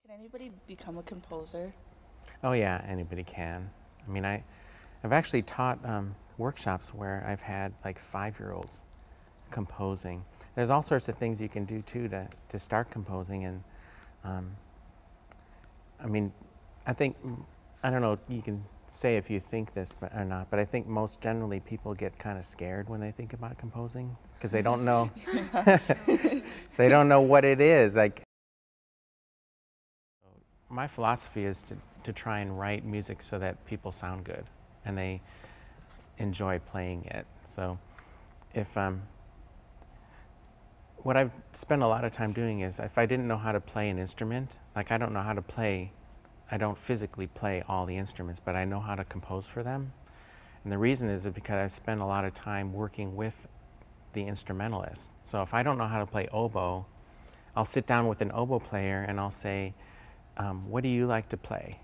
Can anybody become a composer? Oh yeah, anybody can. I mean, I've actually taught workshops where I've had like 5-year-olds composing. There's all sorts of things you can do too to start composing, and um, I mean, I think, I don't know, you can say if you think this but, or not, but I think most generally people get kind of scared when they think about composing because they don't know, they don't know what it is. Like, my philosophy is to try and write music so that people sound good and they enjoy playing it. So if what I've spent a lot of time doing is if I didn't know how to play an instrument, like I don't know how to play, I don't physically play all the instruments, but I know how to compose for them. And the reason is because I spend a lot of time working with the instrumentalist. So if I don't know how to play oboe, I'll sit down with an oboe player and I'll say, what do you like to play?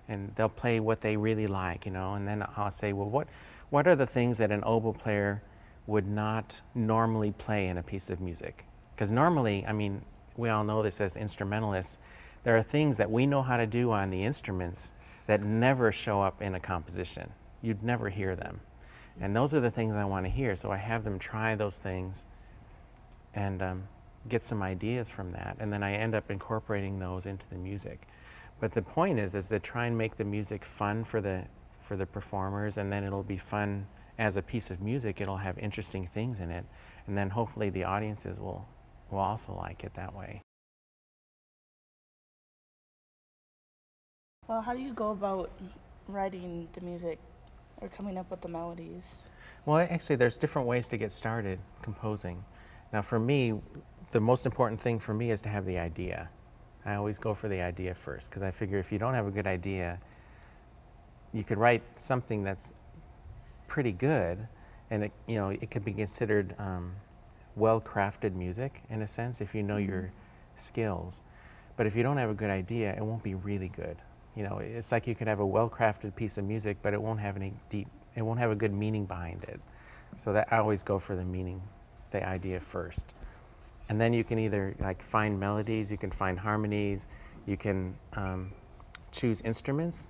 And they'll play what they really like, you know, and then I'll say, well, what are the things that an oboe player would not normally play in a piece of music? Because normally, I mean, we all know this as instrumentalists, there are things that we know how to do on the instruments that never show up in a composition. You'd never hear them. And those are the things I want to hear, so I have them try those things and get some ideas from that, and then I end up incorporating those into the music. But the point is to try and make the music fun for the performers, and then it'll be fun as a piece of music. It'll have interesting things in it, and then hopefully the audiences will also like it that way. Well, how do you go about writing the music or coming up with the melodies? Well, actually, there's different ways to get started composing. Now, for me, the most important thing for me is to have the idea. I always go for the idea first, because I figure if you don't have a good idea, you could write something that's pretty good, and it could be considered well-crafted music in a sense if you know your skills. But if you don't have a good idea, it won't be really good. You know, it's like you could have a well-crafted piece of music, but it won't have it won't have a good meaning behind it. So that I always go for the meaning, the idea first. And then you can either like find melodies, you can find harmonies, you can choose instruments.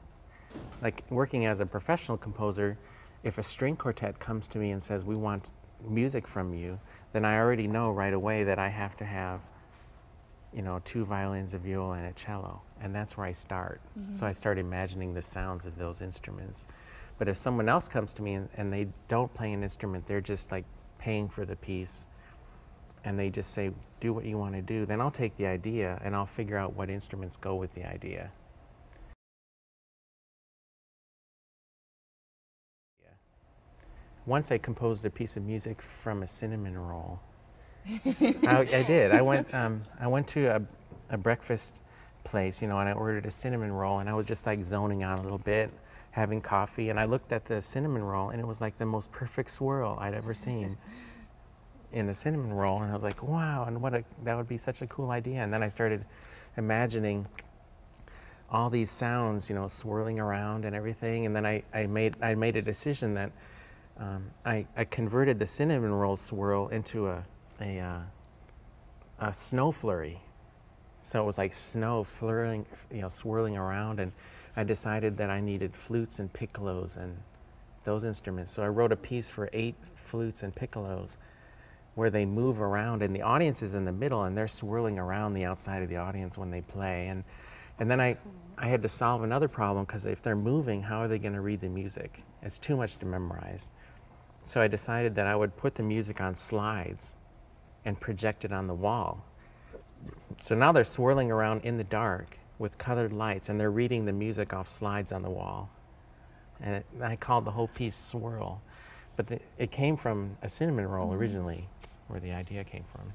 Like working as a professional composer, if a string quartet comes to me and says, we want music from you, then I already know right away that I have to have, 2 violins, a viola, and a cello. And that's where I start. So I start imagining the sounds of those instruments. But if someone else comes to me and they don't play an instrument, they're just like paying for the piece, and they just say, do what you want to do, then I'll take the idea and I'll figure out what instruments go with the idea. Once I composed a piece of music from a cinnamon roll. I did. I went to a breakfast place, and I ordered a cinnamon roll, and I was just like zoning out a little bit, having coffee, and I looked at the cinnamon roll, and it was like the most perfect swirl I'd ever seen in a cinnamon roll, and I was like, wow, and that would be such a cool idea. And then I started imagining all these sounds, swirling around and everything, and then I made a decision that I converted the cinnamon roll swirl into a snow flurry. So it was like snow flurrying, swirling around, and I decided that I needed flutes and piccolos and those instruments. So I wrote a piece for 8 flutes and piccolos where they move around, and the audience is in the middle, and they're swirling around the outside of the audience when they play. And then I had to solve another problem, because if they're moving, how are they going to read the music? It's too much to memorize. So I decided that I would put the music on slides and project it on the wall. So now they're swirling around in the dark with colored lights, and they're reading the music off slides on the wall. And I called the whole piece Swirl. But it came from a cinnamon roll originally, where the idea came from.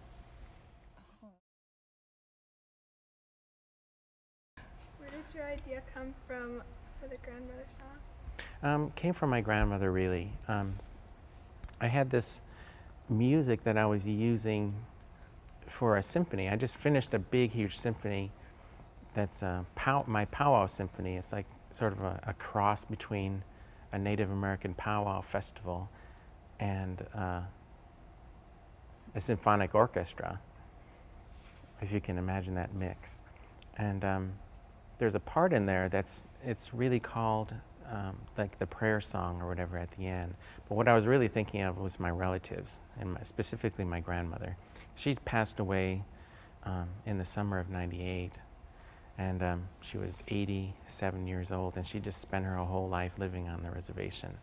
Where did your idea come from for the grandmother song? Came from my grandmother, really. I had this music that I was using for a symphony. I just finished a big, huge symphony that's my powwow symphony. It's like sort of a cross between a Native American powwow festival and a symphonic orchestra, if you can imagine that mix. And there's a part in there it's really called like the prayer song or whatever at the end. But what I was really thinking of was my relatives, and specifically my grandmother. She passed away in the summer of '98, and she was 87 years old, and she just spent her whole life living on the reservation.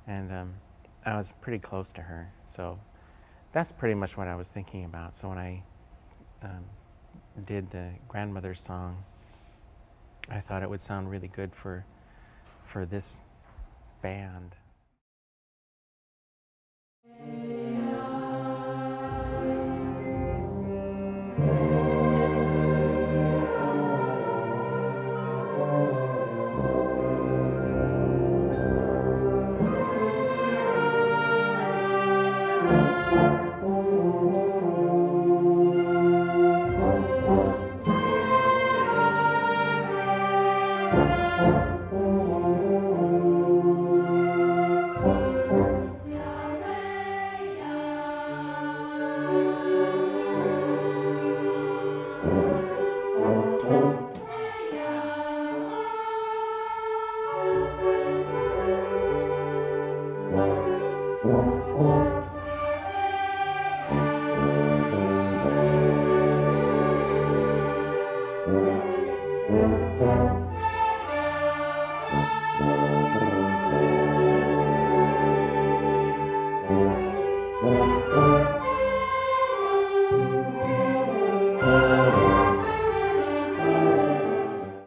And I was pretty close to her, so that's pretty much what I was thinking about. So when I did the grandmother's song, I thought it would sound really good for this band.